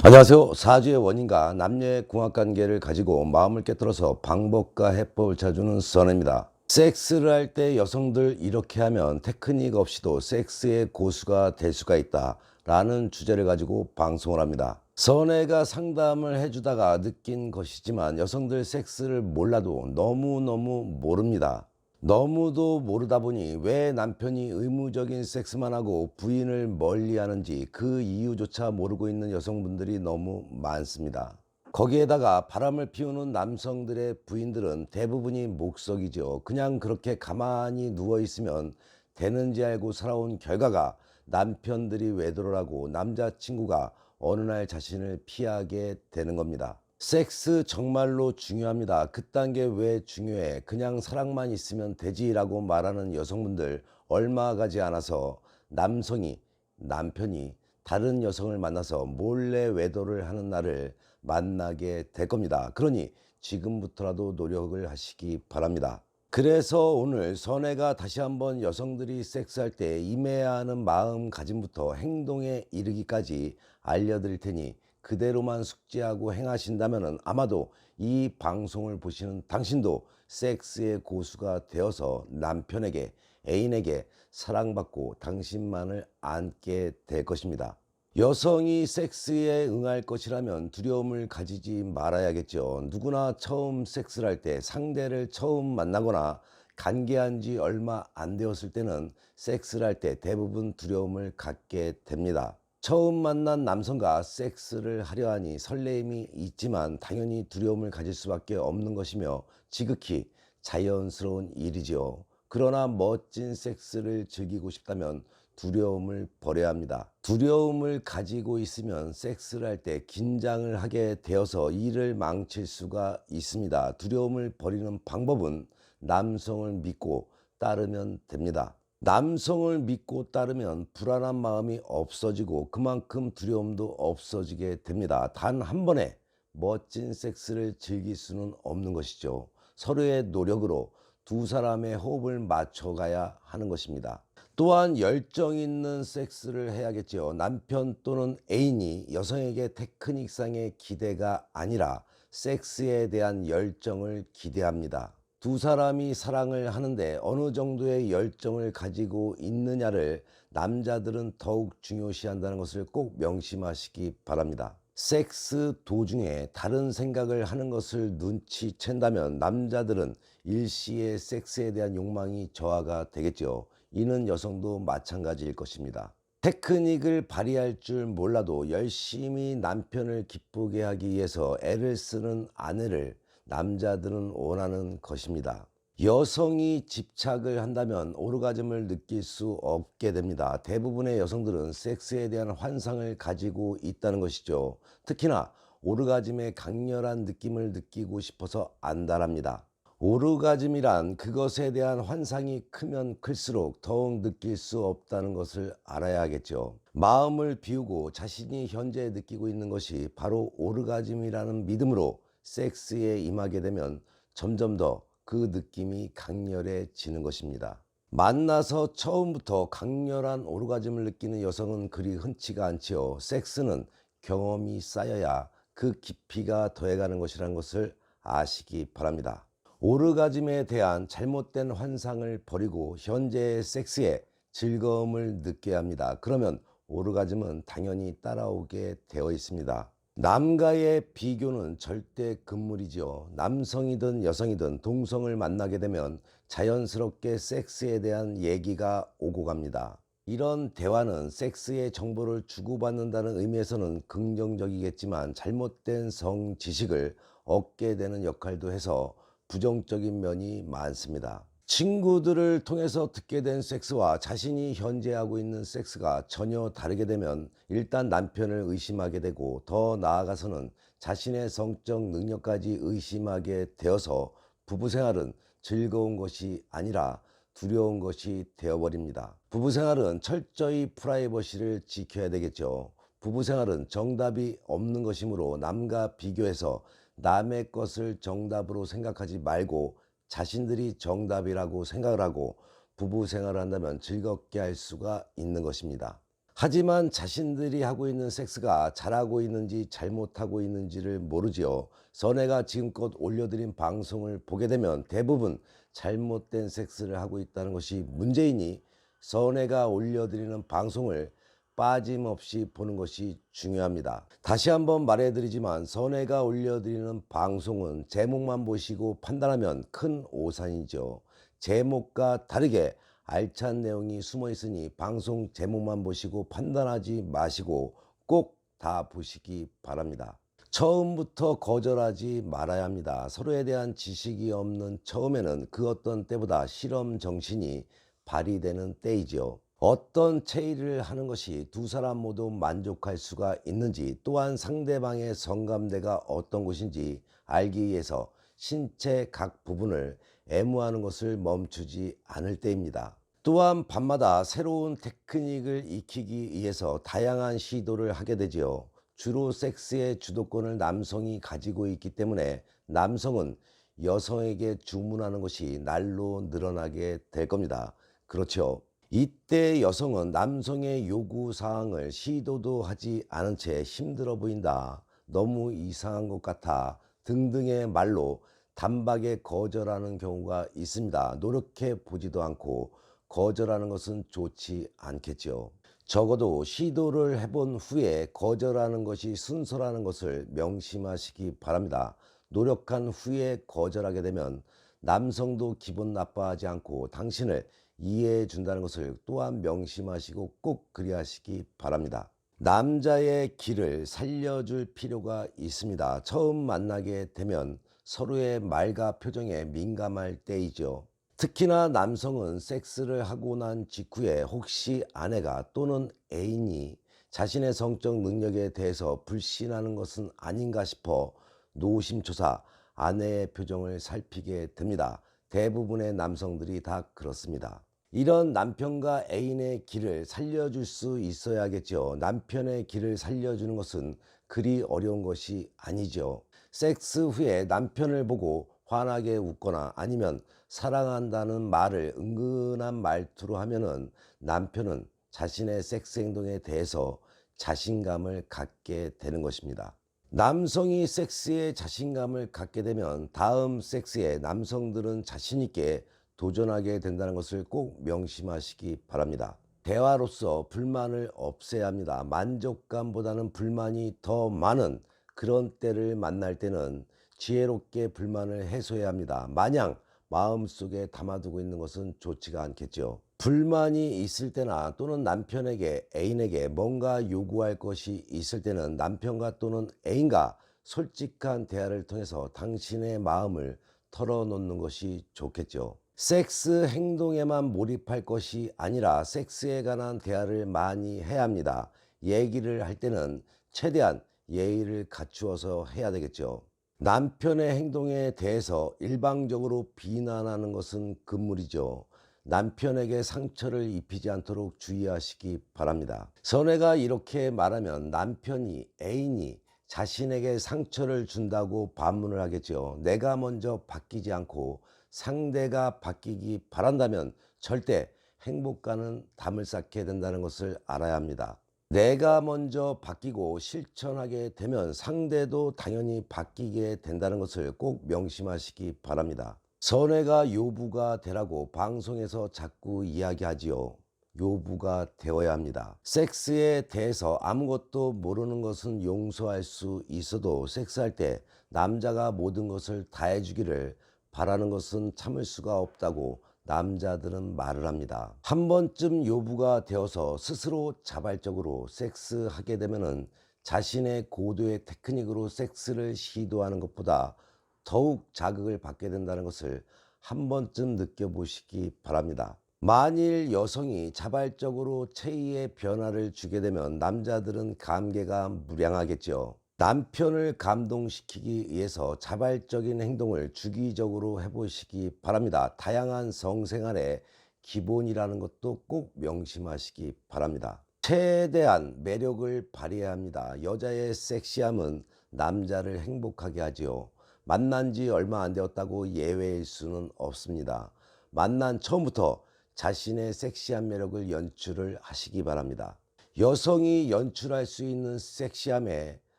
안녕하세요. 사주의 원인과 남녀의 궁합관계를 가지고 마음을 깨뜨려서 방법과 해법을 찾아주는 선입니다. 섹스를 할 때 여성들 이렇게 하면 테크닉 없이도 섹스의 고수가 될 수가 있다 라는 주제를 가지고 방송을 합니다. 선혜가 상담을 해주다가 느낀 것이지만 여성들 섹스를 몰라도 너무너무 모릅니다. 너무도 모르다 보니 왜 남편이 의무적인 섹스만 하고 부인을 멀리하는지 그 이유조차 모르고 있는 여성분들이 너무 많습니다. 거기에다가 바람을 피우는 남성들의 부인들은 대부분이 목석이죠. 그냥 그렇게 가만히 누워 있으면 되는지 알고 살아온 결과가 남편들이 외도를 하고 남자친구가 어느 날 자신을 피하게 되는 겁니다. 섹스 정말로 중요합니다. 그딴 게 왜 중요해? 그냥 사랑만 있으면 되지라고 말하는 여성분들 얼마 가지 않아서 남편이 다른 여성을 만나서 몰래 외도를 하는 날을 만나게 될 겁니다. 그러니 지금부터라도 노력을 하시기 바랍니다. 그래서 오늘 선혜가 다시 한번 여성들이 섹스할 때 임해야 하는 마음가짐부터 행동에 이르기까지 알려드릴 테니 그대로만 숙지하고 행하신다면 아마도 이 방송을 보시는 당신도 섹스의 고수가 되어서 남편에게, 애인에게 사랑받고 당신만을 안게 될 것입니다. 여성이 섹스에 응할 것이라면 두려움을 가지지 말아야겠죠. 누구나 처음 섹스를 할 때 상대를 처음 만나거나 관계한 지 얼마 안 되었을 때는 섹스를 할 때 대부분 두려움을 갖게 됩니다. 처음 만난 남성과 섹스를 하려 하니 설레임이 있지만 당연히 두려움을 가질 수밖에 없는 것이며 지극히 자연스러운 일이지요. 그러나 멋진 섹스를 즐기고 싶다면 두려움을 버려야 합니다. 두려움을 가지고 있으면 섹스를 할 때 긴장을 하게 되어서 일을 망칠 수가 있습니다. 두려움을 버리는 방법은 남성을 믿고 따르면 됩니다. 남성을 믿고 따르면 불안한 마음이 없어지고 그만큼 두려움도 없어지게 됩니다. 단 한 번에 멋진 섹스를 즐길 수는 없는 것이죠. 서로의 노력으로 두 사람의 호흡을 맞춰가야 하는 것입니다. 또한 열정 있는 섹스를 해야겠죠. 남편 또는 애인이 여성에게 테크닉상의 기대가 아니라 섹스에 대한 열정을 기대합니다. 두 사람이 사랑을 하는데 어느 정도의 열정을 가지고 있느냐를 남자들은 더욱 중요시한다는 것을 꼭 명심하시기 바랍니다. 섹스 도중에 다른 생각을 하는 것을 눈치챈다면 남자들은 일시에 섹스에 대한 욕망이 저하가 되겠죠. 이는 여성도 마찬가지일 것입니다. 테크닉을 발휘할 줄 몰라도 열심히 남편을 기쁘게 하기 위해서 애를 쓰는 아내를 남자들은 원하는 것입니다. 여성이 집착을 한다면 오르가즘을 느낄 수 없게 됩니다. 대부분의 여성들은 섹스에 대한 환상을 가지고 있다는 것이죠. 특히나 오르가즘의 강렬한 느낌을 느끼고 싶어서 안달합니다. 오르가즘이란 그것에 대한 환상이 크면 클수록 더욱 느낄 수 없다는 것을 알아야 하겠죠. 마음을 비우고 자신이 현재 느끼고 있는 것이 바로 오르가즘이라는 믿음으로 섹스에 임하게 되면 점점 더 그 느낌이 강렬해지는 것입니다. 만나서 처음부터 강렬한 오르가즘을 느끼는 여성은 그리 흔치가 않지요. 섹스는 경험이 쌓여야 그 깊이가 더해가는 것이라는 것을 아시기 바랍니다. 오르가즘에 대한 잘못된 환상을 버리고 현재의 섹스에 즐거움을 느껴야 합니다. 그러면 오르가즘은 당연히 따라오게 되어 있습니다. 남과의 비교는 절대 금물이죠. 남성이든 여성이든 동성을 만나게 되면 자연스럽게 섹스에 대한 얘기가 오고 갑니다. 이런 대화는 섹스의 정보를 주고받는다는 의미에서는 긍정적이겠지만 잘못된 성 지식을 얻게 되는 역할도 해서 부정적인 면이 많습니다. 친구들을 통해서 듣게 된 섹스와 자신이 현재 하고 있는 섹스가 전혀 다르게 되면 일단 남편을 의심하게 되고 더 나아가서는 자신의 성적 능력까지 의심하게 되어서 부부 생활은 즐거운 것이 아니라 두려운 것이 되어버립니다. 부부 생활은 철저히 프라이버시를 지켜야 되겠죠. 부부 생활은 정답이 없는 것이므로 남과 비교해서 남의 것을 정답으로 생각하지 말고 자신들이 정답이라고 생각을 하고 부부 생활을 한다면 즐겁게 할 수가 있는 것입니다. 하지만 자신들이 하고 있는 섹스가 잘하고 있는지 잘못하고 있는지를 모르지요. 선혜가 지금껏 올려드린 방송을 보게 되면 대부분 잘못된 섹스를 하고 있다는 것이 문제이니 선혜가 올려드리는 방송을 빠짐없이 보는 것이 중요합니다. 다시 한번 말해드리지만 선혜가 올려드리는 방송은 제목만 보시고 판단하면 큰 오산이죠. 제목과 다르게 알찬 내용이 숨어 있으니 방송 제목만 보시고 판단하지 마시고 꼭 다 보시기 바랍니다. 처음부터 거절하지 말아야 합니다. 서로에 대한 지식이 없는 처음에는 그 어떤 때보다 실험 정신이 발휘되는 때이지요. 어떤 체의를 하는 것이 두 사람 모두 만족할 수가 있는지, 또한 상대방의 성감대가 어떤 곳인지 알기 위해서 신체 각 부분을 애무하는 것을 멈추지 않을 때입니다. 또한 밤마다 새로운 테크닉을 익히기 위해서 다양한 시도를 하게 되지요. 주로 섹스의 주도권을 남성이 가지고 있기 때문에 남성은 여성에게 주문하는 것이 날로 늘어나게 될 겁니다. 그렇죠. 이때 여성은 남성의 요구 사항을 시도도 하지 않은 채 힘들어 보인다, 너무 이상한 것 같아 등등의 말로 단박에 거절하는 경우가 있습니다. 노력해 보지도 않고 거절하는 것은 좋지 않겠죠. 적어도 시도를 해본 후에 거절하는 것이 순서라는 것을 명심하시기 바랍니다. 노력한 후에 거절하게 되면 남성도 기분 나빠하지 않고 당신을 이해해 준다는 것을 또한 명심하시고 꼭 그리하시기 바랍니다. 남자의 기를 살려줄 필요가 있습니다. 처음 만나게 되면 서로의 말과 표정에 민감할 때이죠. 특히나 남성은 섹스를 하고 난 직후에 혹시 아내가 또는 애인이 자신의 성적 능력에 대해서 불신하는 것은 아닌가 싶어 노심초사 아내의 표정을 살피게 됩니다. 대부분의 남성들이 다 그렇습니다. 이런 남편과 애인의 기를 살려줄 수 있어야겠죠. 남편의 기를 살려주는 것은 그리 어려운 것이 아니죠. 섹스 후에 남편을 보고 환하게 웃거나 아니면 사랑한다는 말을 은근한 말투로 하면은 남편은 자신의 섹스 행동에 대해서 자신감을 갖게 되는 것입니다. 남성이 섹스에 자신감을 갖게 되면 다음 섹스에 남성들은 자신 있게 도전하게 된다는 것을 꼭 명심하시기 바랍니다. 대화로서 불만을 없애야 합니다. 만족감보다는 불만이 더 많은 그런 때를 만날 때는 지혜롭게 불만을 해소해야 합니다. 마냥 마음속에 담아두고 있는 것은 좋지가 않겠죠. 불만이 있을 때나 또는 남편에게 애인에게 뭔가 요구할 것이 있을 때는 남편과 또는 애인과 솔직한 대화를 통해서 당신의 마음을 털어놓는 것이 좋겠죠. 섹스 행동에만 몰입할 것이 아니라 섹스에 관한 대화를 많이 해야 합니다. 얘기를 할 때는 최대한 예의를 갖추어서 해야 되겠죠. 남편의 행동에 대해서 일방적으로 비난하는 것은 금물이죠. 남편에게 상처를 입히지 않도록 주의하시기 바랍니다. 선혜가 이렇게 말하면 남편이, 애인이 자신에게 상처를 준다고 반문을 하겠죠. 내가 먼저 바뀌지 않고 상대가 바뀌기 바란다면 절대 행복과는 담을 쌓게 된다는 것을 알아야 합니다. 내가 먼저 바뀌고 실천하게 되면 상대도 당연히 바뀌게 된다는 것을 꼭 명심하시기 바랍니다. 선혜가 요부가 되라고 방송에서 자꾸 이야기하지요. 요부가 되어야 합니다. 섹스에 대해서 아무것도 모르는 것은 용서할 수 있어도 섹스할 때 남자가 모든 것을 다 해주기를 바라는 것은 참을 수가 없다고 남자들은 말을 합니다. 한 번쯤 요부가 되어서 스스로 자발적으로 섹스하게 되면은 자신의 고도의 테크닉으로 섹스를 시도하는 것보다 더욱 자극을 받게 된다는 것을 한 번쯤 느껴보시기 바랍니다. 만일 여성이 자발적으로 체위에 변화를 주게 되면 남자들은 감개가 무량하겠죠. 남편을 감동시키기 위해서 자발적인 행동을 주기적으로 해보시기 바랍니다. 다양한 성생활의 기본이라는 것도 꼭 명심하시기 바랍니다. 최대한 매력을 발휘해야 합니다. 여자의 섹시함은 남자를 행복하게 하지요. 만난 지 얼마 안 되었다고 예외일 수는 없습니다. 만난 처음부터 자신의 섹시한 매력을 연출을 하시기 바랍니다. 여성이 연출할 수 있는 섹시함에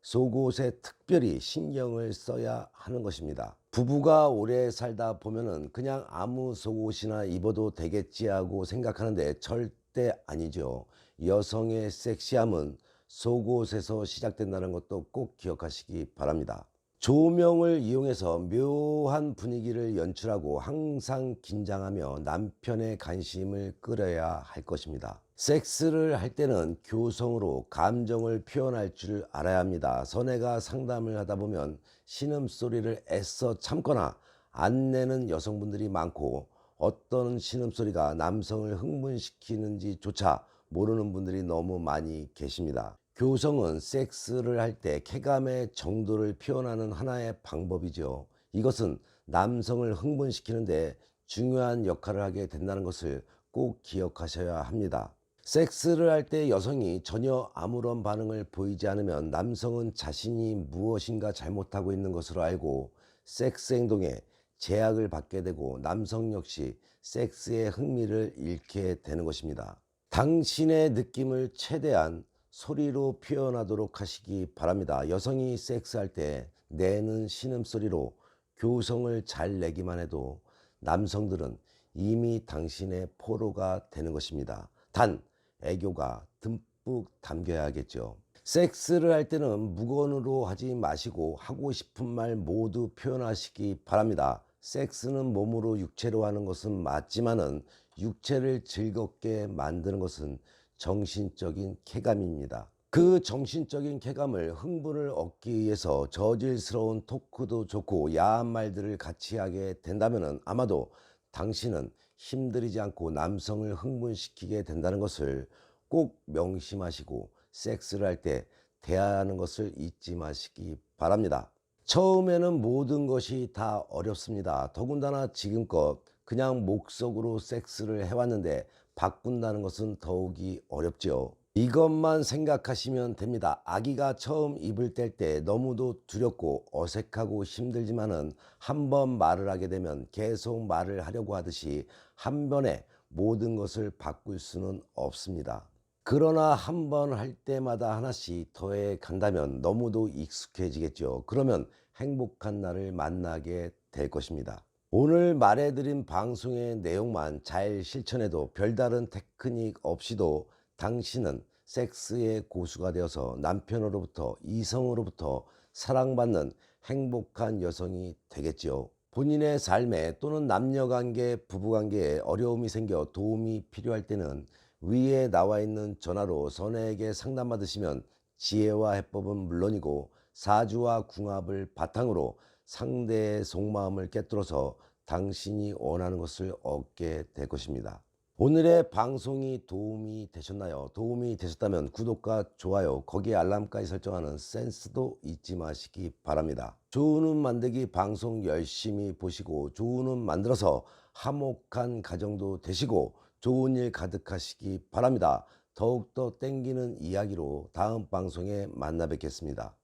속옷에 특별히 신경을 써야 하는 것입니다. 부부가 오래 살다 보면은 그냥 아무 속옷이나 입어도 되겠지 하고 생각하는데 절대 아니죠. 여성의 섹시함은 속옷에서 시작된다는 것도 꼭 기억하시기 바랍니다. 조명을 이용해서 묘한 분위기를 연출하고 항상 긴장하며 남편의 관심을 끌어야 할 것입니다. 섹스를 할 때는 교성으로 감정을 표현할 줄 알아야 합니다. 선혜가 상담을 하다 보면 신음소리를 애써 참거나 안 내는 여성분들이 많고, 어떤 신음소리가 남성을 흥분시키는지조차 모르는 분들이 너무 많이 계십니다. 교성은 섹스를 할 때 쾌감의 정도를 표현하는 하나의 방법이죠. 이것은 남성을 흥분시키는데 중요한 역할을 하게 된다는 것을 꼭 기억하셔야 합니다. 섹스를 할 때 여성이 전혀 아무런 반응을 보이지 않으면 남성은 자신이 무엇인가 잘못하고 있는 것으로 알고 섹스 행동에 제약을 받게 되고, 남성 역시 섹스의 흥미를 잃게 되는 것입니다. 당신의 느낌을 최대한 소리로 표현하도록 하시기 바랍니다. 여성이 섹스할 때 내는 신음소리로 교성을 잘 내기만 해도 남성들은 이미 당신의 포로가 되는 것입니다. 단, 애교가 듬뿍 담겨야겠죠. 섹스를 할 때는 무건으로 하지 마시고 하고 싶은 말 모두 표현하시기 바랍니다. 섹스는 몸으로 육체로 하는 것은 맞지만은 육체를 즐겁게 만드는 것은 정신적인 쾌감입니다. 그 정신적인 쾌감을, 흥분을 얻기 위해서 저질스러운 토크도 좋고 야한 말들을 같이 하게 된다면 아마도 당신은 힘들이지 않고 남성을 흥분시키게 된다는 것을 꼭 명심하시고, 섹스를 할 때 대하는 것을 잊지 마시기 바랍니다. 처음에는 모든 것이 다 어렵습니다. 더군다나 지금껏 그냥 목적으로 섹스를 해왔는데 바꾼다는 것은 더욱이 어렵죠. 이것만 생각하시면 됩니다. 아기가 처음 입을 뗄 때 너무도 두렵고 어색하고 힘들지만은 한 번 말을 하게 되면 계속 말을 하려고 하듯이 한 번에 모든 것을 바꿀 수는 없습니다. 그러나 한 번 할 때마다 하나씩 더해 간다면 너무도 익숙해지겠죠. 그러면 행복한 날을 만나게 될 것입니다. 오늘 말해드린 방송의 내용만 잘 실천해도 별다른 테크닉 없이도 당신은 섹스의 고수가 되어서 남편으로부터, 이성으로부터 사랑받는 행복한 여성이 되겠지요. 본인의 삶에 또는 남녀관계, 부부관계에 어려움이 생겨 도움이 필요할 때는 위에 나와 있는 전화로 선혜에게 상담받으시면 지혜와 해법은 물론이고 사주와 궁합을 바탕으로 상대의 속마음을 꿰뚫어서 당신이 원하는 것을 얻게 될 것입니다. 오늘의 방송이 도움이 되셨나요? 도움이 되셨다면 구독과 좋아요, 거기에 알람까지 설정하는 센스도 잊지 마시기 바랍니다. 좋은 운만들기 방송 열심히 보시고 좋은 운 만들어서 화목한 가정도 되시고 좋은 일 가득하시기 바랍니다. 더욱더 땡기는 이야기로 다음 방송에 만나 뵙겠습니다.